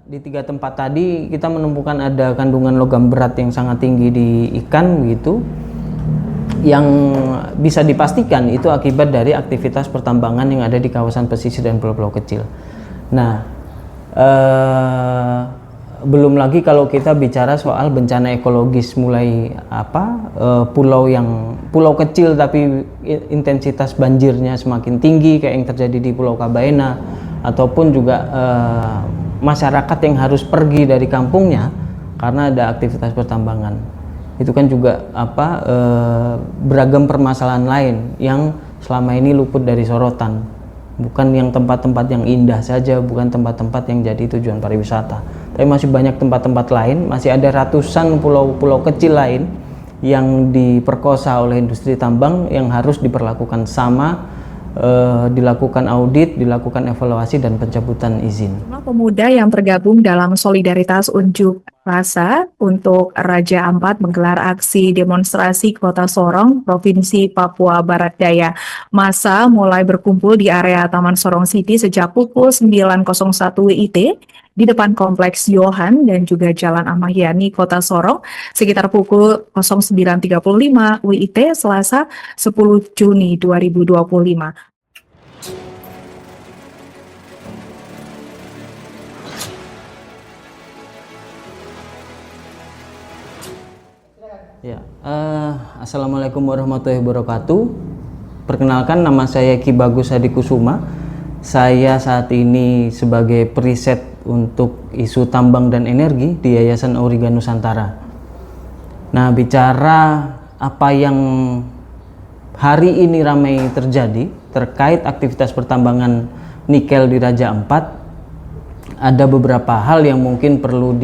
di 3 tempat tadi kita menemukan ada kandungan logam berat yang sangat tinggi di ikan begitu, yang bisa dipastikan itu akibat dari aktivitas pertambangan yang ada di kawasan pesisir dan pulau-pulau kecil. Nah, belum lagi kalau kita bicara soal bencana ekologis, mulai pulau kecil tapi intensitas banjirnya semakin tinggi kayak yang terjadi di Pulau Kabaena, ataupun juga masyarakat yang harus pergi dari kampungnya karena ada aktivitas pertambangan. Itu kan juga beragam permasalahan lain yang selama ini luput dari sorotan. Bukan yang tempat-tempat yang indah saja, bukan tempat-tempat yang jadi tujuan pariwisata, tapi masih banyak tempat-tempat lain, masih ada ratusan pulau-pulau kecil lain yang diperkosa oleh industri tambang yang harus diperlakukan sama, dilakukan audit, dilakukan evaluasi dan pencabutan izin. Pemuda yang tergabung dalam solidaritas unjuk rasa untuk Raja Ampat menggelar aksi demonstrasi Kota Sorong, Provinsi Papua Barat Daya. Massa mulai berkumpul di area Taman Sorong City sejak pukul 9.01 WIT di depan Kompleks Yohan dan juga Jalan Ahmad Yani, Kota Sorong, sekitar pukul 09.35 WIT Selasa 10 Juni 2025. Ya, Assalamualaikum warahmatullahi wabarakatuh. Perkenalkan, nama saya Ki Bagus Hadi Kusuma. Saya saat ini sebagai periset untuk isu tambang dan energi di Yayasan Auriga Nusantara. Nah, bicara apa yang hari ini ramai terjadi terkait aktivitas pertambangan nikel di Raja Ampat, ada beberapa hal yang mungkin perlu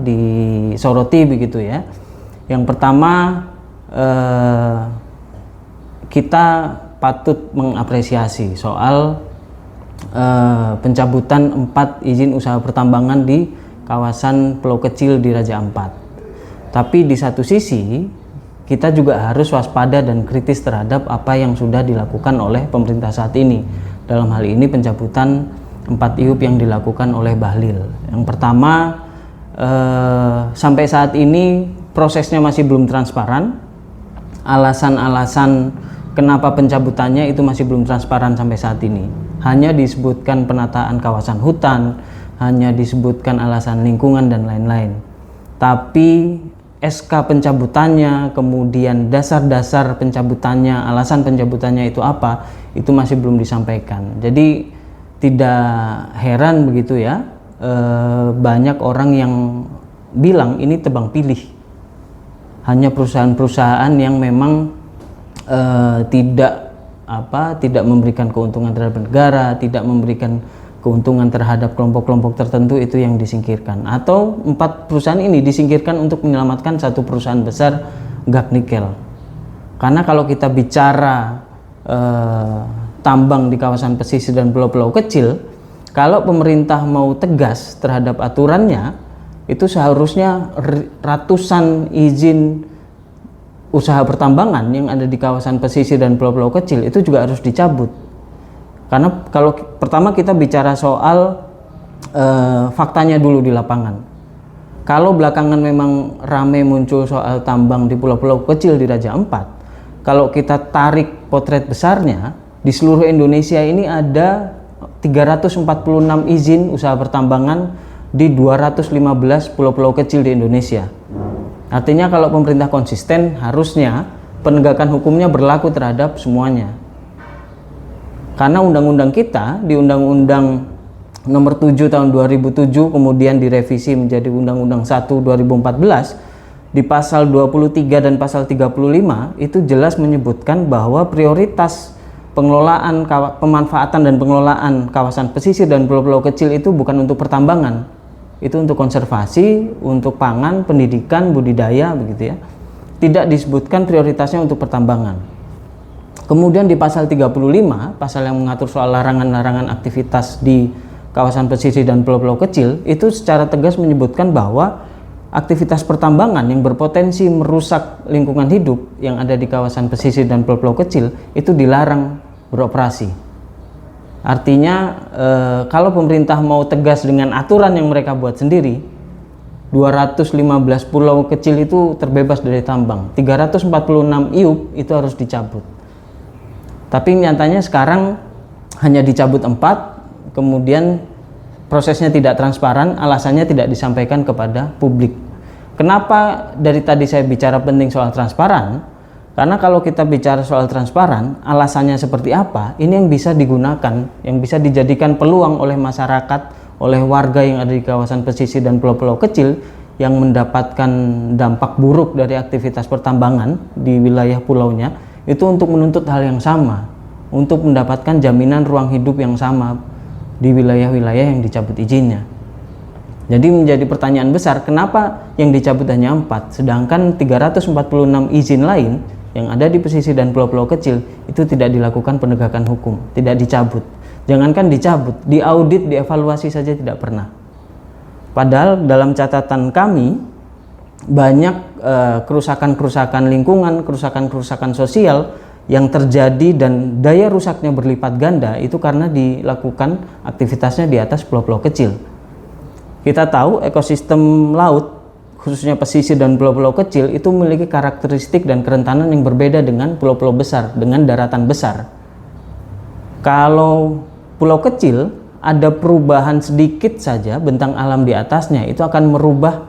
disoroti begitu ya. Yang pertama, kita patut mengapresiasi soal pencabutan 4 izin usaha pertambangan di kawasan pulau kecil di Raja Ampat. Tapi di satu sisi kita juga harus waspada dan kritis terhadap apa yang sudah dilakukan oleh pemerintah saat ini. Dalam hal ini pencabutan 4 IUP yang dilakukan oleh Bahlil. Yang pertama, sampai saat ini prosesnya masih belum transparan. Alasan-alasan kenapa pencabutannya itu masih belum transparan sampai saat ini. Hanya disebutkan penataan kawasan hutan, hanya disebutkan alasan lingkungan dan lain-lain. Tapi SK pencabutannya, kemudian dasar-dasar pencabutannya, alasan pencabutannya itu apa, itu masih belum disampaikan. Jadi tidak heran begitu ya, banyak orang yang bilang ini tebang pilih. Hanya perusahaan-perusahaan yang memang tidak memberikan keuntungan terhadap negara, tidak memberikan keuntungan terhadap kelompok-kelompok tertentu itu yang disingkirkan. Atau 4 perusahaan ini disingkirkan untuk menyelamatkan satu perusahaan besar, GAC Nikel. Karena kalau kita bicara tambang di kawasan pesisir dan pulau-pulau kecil, kalau pemerintah mau tegas terhadap aturannya, itu seharusnya ratusan izin usaha pertambangan yang ada di kawasan pesisir dan pulau-pulau kecil itu juga harus dicabut. Karena kalau pertama kita bicara soal faktanya dulu di lapangan. Kalau belakangan memang ramai muncul soal tambang di pulau-pulau kecil di Raja Ampat, kalau kita tarik potret besarnya, di seluruh Indonesia ini ada 346 izin usaha pertambangan di 215 pulau-pulau kecil di Indonesia. Artinya kalau pemerintah konsisten, harusnya penegakan hukumnya berlaku terhadap semuanya. Karena undang-undang kita di Undang-Undang Nomor 7 Tahun 2007 kemudian direvisi menjadi Undang-Undang 1 2014, di pasal 23 dan pasal 35 itu jelas menyebutkan bahwa prioritas pengelolaan, pemanfaatan dan pengelolaan kawasan pesisir dan pulau-pulau kecil itu bukan untuk pertambangan. Itu untuk konservasi, untuk pangan, pendidikan, budidaya begitu ya. Tidak disebutkan prioritasnya untuk pertambangan. Kemudian di pasal 35, pasal yang mengatur soal larangan-larangan aktivitas di kawasan pesisir dan pulau-pulau kecil, itu secara tegas menyebutkan bahwa aktivitas pertambangan yang berpotensi merusak lingkungan hidup yang ada di kawasan pesisir dan pulau-pulau kecil itu dilarang beroperasi. Artinya kalau pemerintah mau tegas dengan aturan yang mereka buat sendiri, 215 pulau kecil itu terbebas dari tambang, 346 IUP itu harus dicabut. Tapi nyatanya sekarang hanya dicabut 4, kemudian prosesnya tidak transparan, alasannya tidak disampaikan kepada publik. Kenapa dari tadi saya bicara penting soal transparan? Karena kalau kita bicara soal transparan, alasannya seperti apa, ini yang bisa digunakan, yang bisa dijadikan peluang oleh masyarakat, oleh warga yang ada di kawasan pesisir dan pulau-pulau kecil yang mendapatkan dampak buruk dari aktivitas pertambangan di wilayah pulaunya, itu untuk menuntut hal yang sama, untuk mendapatkan jaminan ruang hidup yang sama di wilayah-wilayah yang dicabut izinnya. Jadi menjadi pertanyaan besar, kenapa yang dicabut hanya 4, sedangkan 346 izin lain yang ada di pesisir dan pulau-pulau kecil itu tidak dilakukan penegakan hukum, tidak dicabut. Jangankan dicabut, diaudit, dievaluasi saja tidak pernah. Padahal dalam catatan kami banyak kerusakan-kerusakan lingkungan, kerusakan-kerusakan sosial yang terjadi dan daya rusaknya berlipat ganda itu karena dilakukan aktivitasnya di atas pulau-pulau kecil. Kita tahu ekosistem laut khususnya pesisir dan pulau-pulau kecil itu memiliki karakteristik dan kerentanan yang berbeda dengan pulau-pulau besar, dengan daratan besar. Kalau pulau kecil ada perubahan sedikit saja bentang alam di atasnya itu akan merubah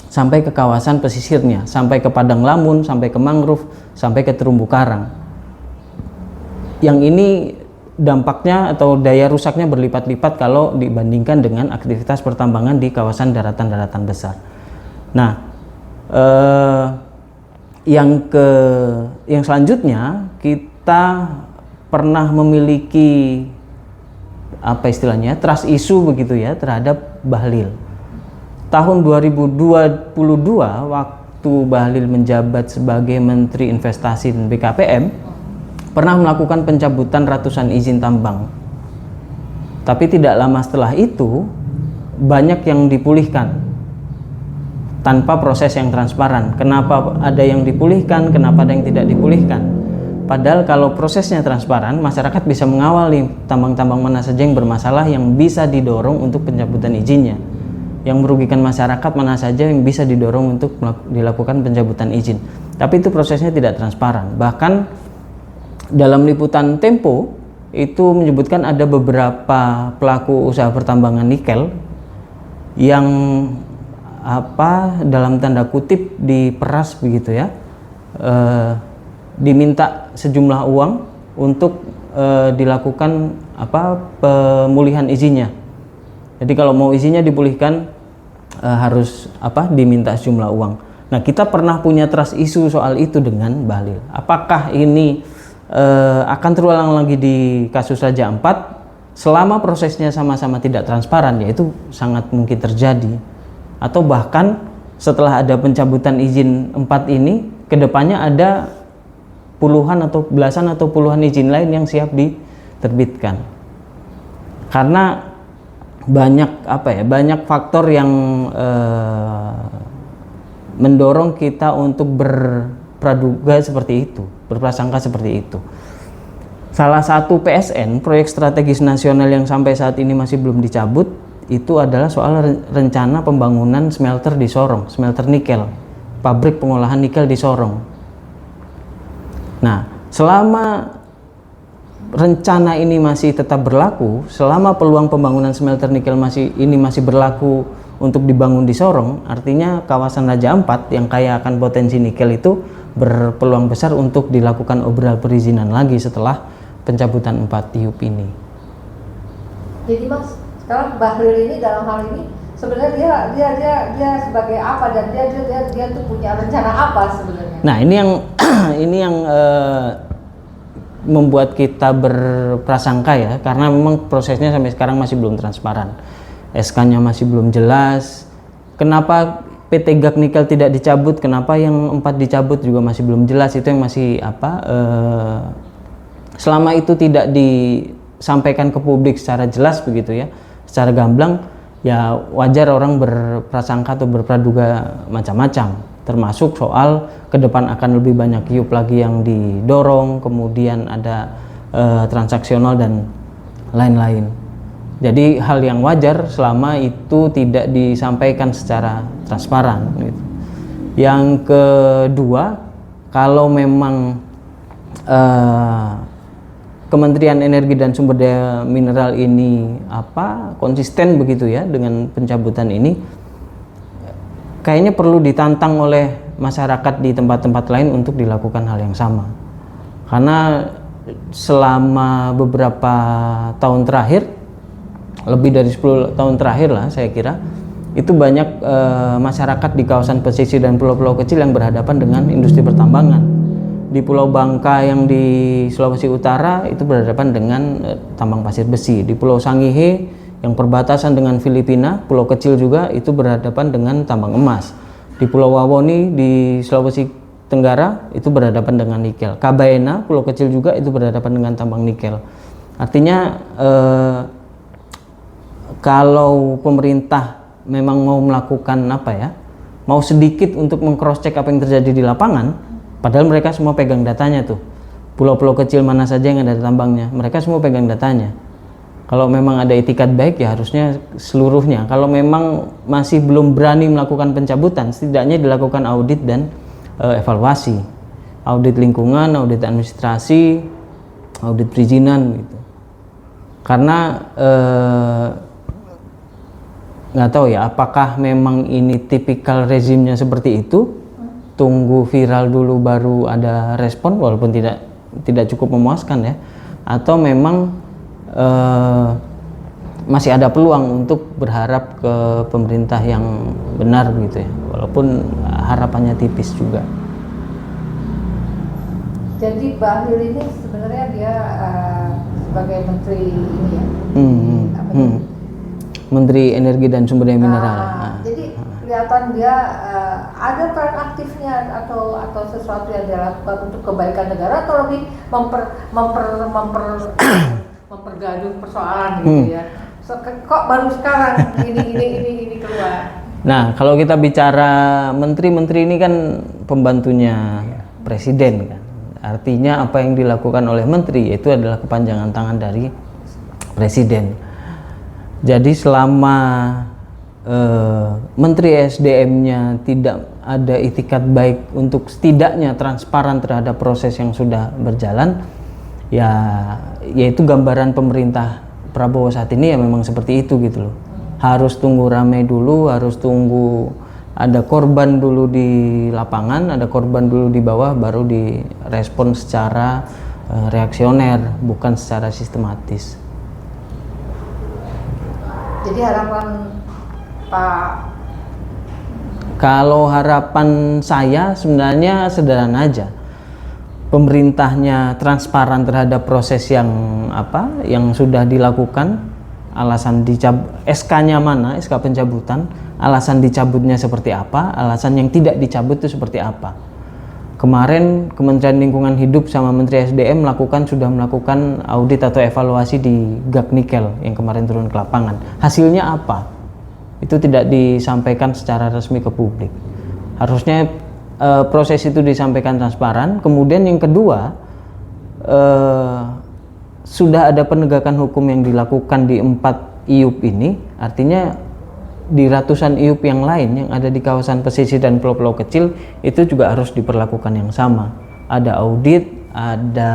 sampai ke kawasan pesisirnya, sampai ke padang lamun, sampai ke mangrove, sampai ke terumbu karang. Yang ini dampaknya atau daya rusaknya berlipat-lipat kalau dibandingkan dengan aktivitas pertambangan di kawasan daratan-daratan besar. Nah, yang selanjutnya kita pernah memiliki apa istilahnya trust issue begitu ya terhadap Bahlil. Tahun 2022 waktu Bahlil menjabat sebagai Menteri Investasi dan BKPM pernah melakukan pencabutan ratusan izin tambang. Tapi tidak lama setelah itu banyak yang dipulihkan tanpa proses yang transparan. Kenapa ada yang dipulihkan, kenapa ada yang tidak dipulihkan? Padahal kalau prosesnya transparan, masyarakat bisa mengawal tambang-tambang mana saja yang bermasalah yang bisa didorong untuk pencabutan izinnya. Yang merugikan masyarakat mana saja yang bisa didorong untuk dilakukan pencabutan izin. Tapi itu prosesnya tidak transparan. Bahkan dalam liputan Tempo itu menyebutkan ada beberapa pelaku usaha pertambangan nikel yang dalam tanda kutip diperas begitu ya, diminta sejumlah uang untuk dilakukan pemulihan izinnya. Jadi kalau mau izinnya dipulihkan harus diminta sejumlah uang. Nah, kita pernah punya trust issue soal itu dengan Bahlil. Apakah ini akan terulang lagi di kasus Raja Ampat? Selama prosesnya sama-sama tidak transparan, yaitu sangat mungkin terjadi. Atau bahkan setelah ada pencabutan izin 4 ini, kedepannya ada puluhan atau belasan atau puluhan izin lain yang siap diterbitkan. Karena banyak faktor yang mendorong kita untuk berpraduga seperti itu, berprasangka seperti itu. Salah satu PSN, proyek strategis nasional yang sampai saat ini masih belum dicabut, itu adalah soal rencana pembangunan smelter di Sorong, smelter nikel, pabrik pengolahan nikel di Sorong. Nah, selama rencana ini masih tetap berlaku, selama peluang pembangunan smelter nikel masih berlaku untuk dibangun di Sorong, artinya kawasan Raja Ampat yang kaya akan potensi nikel itu berpeluang besar untuk dilakukan obral perizinan lagi setelah pencabutan 4 IUP ini. Jadi Mas, sekarang Bahlil ini dalam hal ini sebenarnya dia sebagai apa dan dia tuh punya rencana apa sebenarnya? Nah, ini yang membuat kita berprasangka ya, karena memang prosesnya sampai sekarang masih belum transparan. SK-nya masih belum jelas. Kenapa PT GAK Nikel tidak dicabut? Kenapa yang 4 dicabut juga masih belum jelas. Itu yang masih selama itu tidak disampaikan ke publik secara jelas begitu ya, secara gamblang, ya wajar orang berprasangka atau berpraduga macam-macam, termasuk soal ke depan akan lebih banyak IUP lagi yang didorong, kemudian ada transaksional dan lain-lain. Jadi hal yang wajar selama itu tidak disampaikan secara transparan gitu. Yang kedua, kalau memang Kementerian Energi dan Sumber Daya Mineral ini konsisten begitu ya dengan pencabutan ini, kayaknya perlu ditantang oleh masyarakat di tempat-tempat lain untuk dilakukan hal yang sama. Karena selama beberapa tahun terakhir, lebih dari 10 tahun terakhir lah saya kira, itu banyak masyarakat di kawasan pesisir dan pulau-pulau kecil yang berhadapan dengan industri pertambangan. Di Pulau Bangka yang di Sulawesi Utara itu berhadapan dengan tambang pasir besi. Di Pulau Sangihe yang perbatasan dengan Filipina, pulau kecil juga, itu berhadapan dengan tambang emas. Di Pulau Wawoni di Sulawesi Tenggara itu berhadapan dengan nikel. Kabaena, pulau kecil juga, itu berhadapan dengan tambang nikel. Artinya kalau pemerintah memang mau melakukan mau sedikit untuk meng-cross check apa yang terjadi di lapangan, padahal mereka semua pegang datanya tuh. Pulau-pulau kecil mana saja yang ada tambangnya, mereka semua pegang datanya. Kalau memang ada itikat baik ya harusnya seluruhnya. Kalau memang masih belum berani melakukan pencabutan, setidaknya dilakukan audit dan evaluasi. Audit lingkungan, audit administrasi, audit perizinan gitu. Karena nggak tahu ya apakah memang ini tipikal rezimnya seperti itu. Tunggu viral dulu baru ada respon, walaupun tidak cukup memuaskan ya, atau memang masih ada peluang untuk berharap ke pemerintah yang benar gitu ya, walaupun harapannya tipis juga. Jadi Bahlil ini sebenarnya dia sebagai menteri ini ya, Menteri Energi dan Sumber Daya Mineral. Jadi kelihatan dia ada peran aktifnya atau sesuatu yang dia lakukan untuk kebaikan negara, atau lebih mempergaduh persoalan gitu ya. Kok baru sekarang ini keluar? Nah, kalau kita bicara menteri-menteri ini kan pembantunya presiden kan. Artinya apa yang dilakukan oleh menteri itu adalah kepanjangan tangan dari presiden. Jadi selama Menteri SDM-nya tidak ada itikat baik untuk setidaknya transparan terhadap proses yang sudah berjalan, yaitu gambaran pemerintah Prabowo saat ini ya memang seperti itu gitu loh. Harus tunggu ramai dulu, harus tunggu ada korban dulu di lapangan, ada korban dulu di bawah, baru direspon secara reaksioner, bukan secara sistematis. Jadi harapan Pak, kalau harapan saya sebenarnya sederhana aja. Pemerintahnya transparan terhadap proses yang sudah dilakukan, alasan SK-nya mana, SK pencabutan, alasan dicabutnya seperti apa, alasan yang tidak dicabut itu seperti apa. Kemarin Kementerian Lingkungan Hidup sama Menteri SDM sudah melakukan audit atau evaluasi di GAK Nikel yang kemarin turun ke lapangan. Hasilnya apa? Itu tidak disampaikan secara resmi ke publik. Harusnya proses itu disampaikan transparan. Kemudian yang kedua, sudah ada penegakan hukum yang dilakukan di 4 IUP ini, artinya di ratusan IUP yang lain yang ada di kawasan pesisir dan pulau-pulau kecil itu juga harus diperlakukan yang sama. Ada audit, ada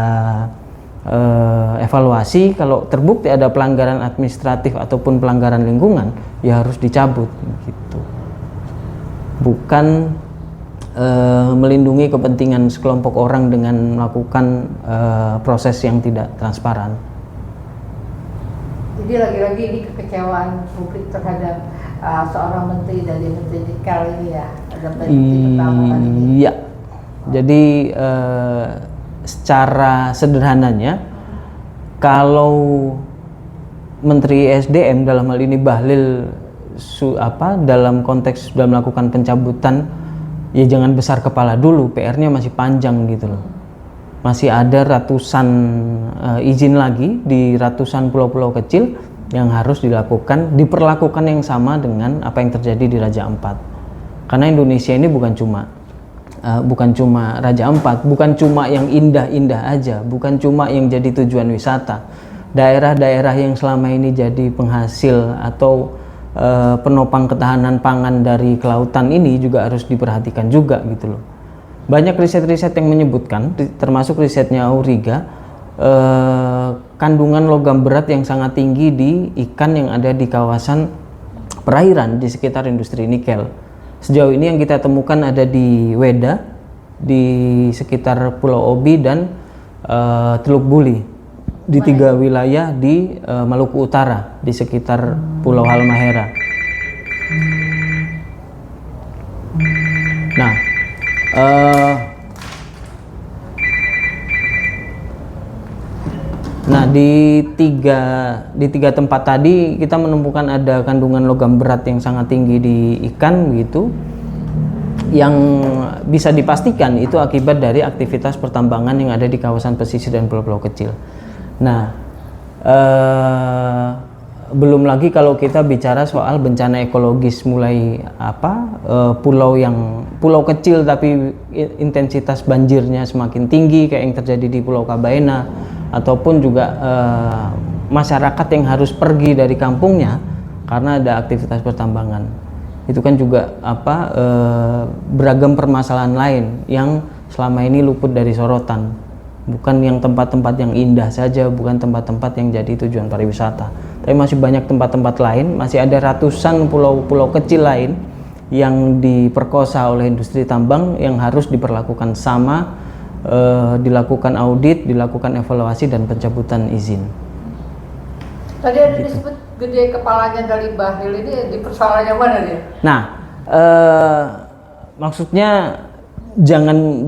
evaluasi. Kalau terbukti ada pelanggaran administratif ataupun pelanggaran lingkungan, ya harus dicabut gitu. Bukan melindungi kepentingan sekelompok orang dengan melakukan proses yang tidak transparan. Jadi lagi-lagi ini kekecewaan publik terhadap seorang menteri dari Menteri Nikel ini ya, ada menteri pertama kali ini. Iya. Jadi secara sederhananya, kalau Menteri SDM dalam hal ini Bahlil dalam konteks sudah melakukan pencabutan, ya jangan besar kepala dulu, PR-nya masih panjang gitu loh. Masih ada ratusan izin lagi di ratusan pulau-pulau kecil yang harus diperlakukan yang sama dengan apa yang terjadi di Raja Ampat. Karena Indonesia ini bukan cuma Raja Ampat, bukan cuma yang indah-indah aja, bukan cuma yang jadi tujuan wisata. daerah-daerah yang selama ini jadi penghasil atau penopang ketahanan pangan dari kelautan ini juga harus diperhatikan juga gitu loh. Banyak riset-riset yang menyebutkan, termasuk risetnya Auriga, kandungan logam berat yang sangat tinggi di ikan yang ada di kawasan perairan di sekitar industri nikel. Sejauh ini yang kita temukan ada di Weda, di sekitar Pulau Obi dan Teluk Buli, di 3 wilayah di Maluku Utara di sekitar Pulau Halmahera. Nah, di tiga tempat tadi kita menemukan ada kandungan logam berat yang sangat tinggi di ikan begitu, yang bisa dipastikan itu akibat dari aktivitas pertambangan yang ada di kawasan pesisir dan pulau-pulau kecil. Nah, belum lagi kalau kita bicara soal bencana ekologis, mulai pulau kecil tapi intensitas banjirnya semakin tinggi kayak yang terjadi di Pulau Kabaena, ataupun juga masyarakat yang harus pergi dari kampungnya karena ada aktivitas pertambangan. Itu kan juga beragam permasalahan lain yang selama ini luput dari sorotan. Bukan yang tempat-tempat yang indah saja, bukan tempat-tempat yang jadi tujuan pariwisata, tapi masih banyak tempat-tempat lain, masih ada ratusan pulau-pulau kecil lain yang diperkosa oleh industri tambang yang harus diperlakukan sama, dilakukan audit, dilakukan evaluasi dan pencabutan izin. Tadi ada disebut gede kepalanya dari Bahlil, ini di persoalan yang mana dia? Nah, maksudnya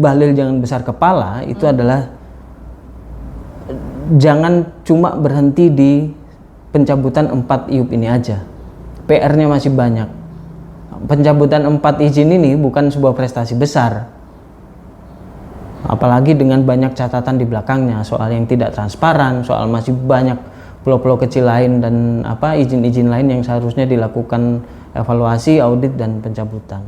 Bahlil jangan besar kepala itu adalah jangan cuma berhenti di pencabutan 4 IUP ini aja. PR-nya masih banyak. Pencabutan 4 izin ini bukan sebuah prestasi besar. Apalagi dengan banyak catatan di belakangnya soal yang tidak transparan, soal masih banyak pulau-pulau kecil lain dan izin-izin lain yang seharusnya dilakukan evaluasi, audit dan pencabutan.